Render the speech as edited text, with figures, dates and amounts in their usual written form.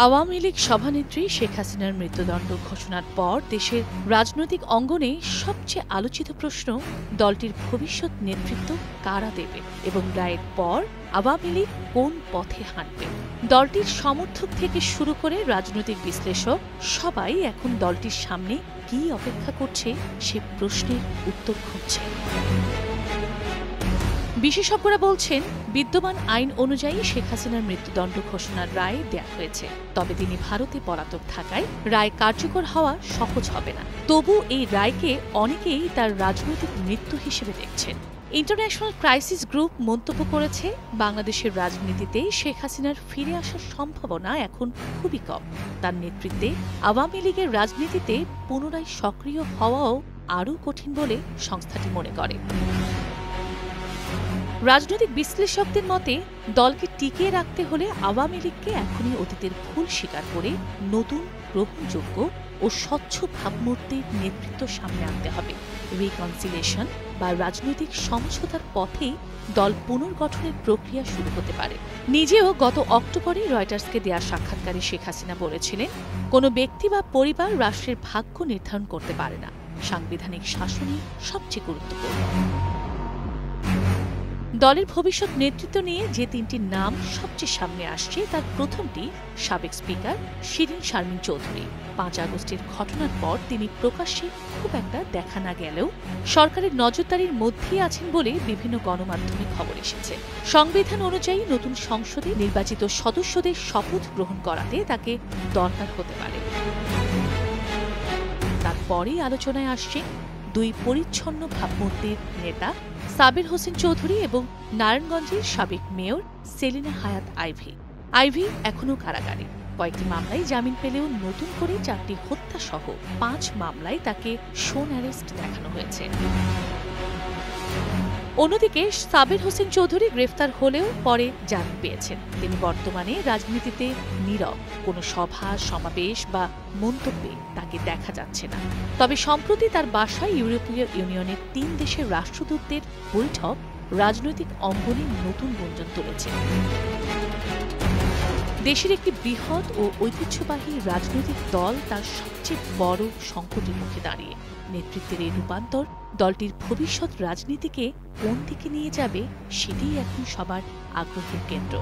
আওয়ামী লীগ সভানেত্রী শেখ হাসিনার মৃত্যুদণ্ড ঘোষণার পর দেশের রাজনৈতিক অঙ্গনে সবচেয়ে আলোচিত প্রশ্ন দলটির ভবিষ্যৎ নেতৃত্ব কারা দেবে এবং রায়ের পর আওয়ামী লীগ কোন পথে হাঁটবে। দলটির সমর্থক থেকে শুরু করে রাজনৈতিক বিশ্লেষক সবাই এখন দলটির সামনে কি অপেক্ষা করছে সে প্রশ্নের উত্তর খুঁজছে। বিশেষজ্ঞরা বলছেন, বিদ্যমান আইন অনুযায়ী শেখ হাসিনার মৃত্যুদণ্ড ঘোষণার রায় দেয়া হয়েছে, তবে তিনি ভারতে পলাতক থাকায় রায় কার্যকর হওয়া সহজ হবে না। তবু এই রায়কে অনেকেই তার রাজনৈতিক মৃত্যু হিসেবে দেখছেন। ইন্টারন্যাশনাল ক্রাইসিস গ্রুপ মন্তব্য করেছে, বাংলাদেশের রাজনীতিতে শেখ হাসিনার ফিরে আসার সম্ভাবনা এখন খুবই কম। তার নেতৃত্বে আওয়ামী লীগের রাজনীতিতে পুনরায় সক্রিয় হওয়াও আরও কঠিন বলে সংস্থাটি মনে করে। রাজনৈতিক বিশ্লেষকদের মতে, দলকে টিকিয়ে রাখতে হলে আওয়ামী লীগকে এখনই অতীতের ভুল স্বীকার করে নতুন, গ্রহণযোগ্য ও স্বচ্ছ ভাবমূর্তির নেতৃত্ব সামনে আনতে হবে। রিকনসিলিয়েশন বা রাজনৈতিক সমঝোতার পথেই দল পুনর্গঠনের প্রক্রিয়া শুরু হতে পারে। নিজেও গত অক্টোবরে রয়টার্সকে দেয়া সাক্ষাৎকারে শেখ হাসিনা বলেছিলেন, কোনো ব্যক্তি বা পরিবার রাষ্ট্রের ভাগ্য নির্ধারণ করতে পারে না, সাংবিধানিক শাসনই সবচেয়ে গুরুত্বপূর্ণ। দলের ভবিষ্যৎ নেতৃত্ব নিয়ে যে তিনটি নাম সবচেয়ে সামনে আসছে তার প্রথমটি সাবেক স্পিকার শিরীন শারমিন চৌধুরী। ৫ আগস্টের ঘটনার পর তিনি প্রকাশ্যে খুব একটা দেখা না গেলেও সরকারের নজরদারির মধ্যেই আছেন বলে বিভিন্ন গণমাধ্যমে খবর এসেছে। সংবিধান অনুযায়ী নতুন সংসদে নির্বাচিত সদস্যদের শপথ গ্রহণ করাতে তাকে দরকার হতে পারে। তারপরেই আলোচনায় আসছে দুই পরিচ্ছন্ন ভাবমূর্তির নেতা সাবির হোসেন চৌধুরী এবং নারায়ণগঞ্জের সাবেক মেয়র সেলিনা হায়াৎ আইভী। আইভী এখনও কারাগারে। কয়েকটি মামলায় জামিন পেলেও নতুন করে ৪টি হত্যাসহ ৫ মামলায় তাকে শোন অ্যারেস্ট দেখানো হয়েছে। অন্যদিকে সাবির হোসেন চৌধুরী গ্রেফতার হলেও পরে জামিন পেয়েছেন। তিনি বর্তমানে রাজনীতিতে নীরব, কোনো সভা সমাবেশ বা মন্তব্যে তাকে দেখা যাচ্ছে না। তবে সম্প্রতি তার বাসায় ইউরোপীয় ইউনিয়নের ৩ দেশের রাষ্ট্রদূতদের বৈঠক রাজনৈতিক অঙ্গনে নতুন গুঞ্জন তুলেছে। দেশের একটি বৃহৎ ও ঐতিহ্যবাহী রাজনৈতিক দল তার সবচেয়ে বড় সংকটের মুখে দাঁড়িয়ে। নেতৃত্বের এই রূপান্তর দলটির ভবিষ্যৎ রাজনীতিকে কোন দিকে নিয়ে যাবে সেটিই এখন সবার আগ্রহের কেন্দ্র।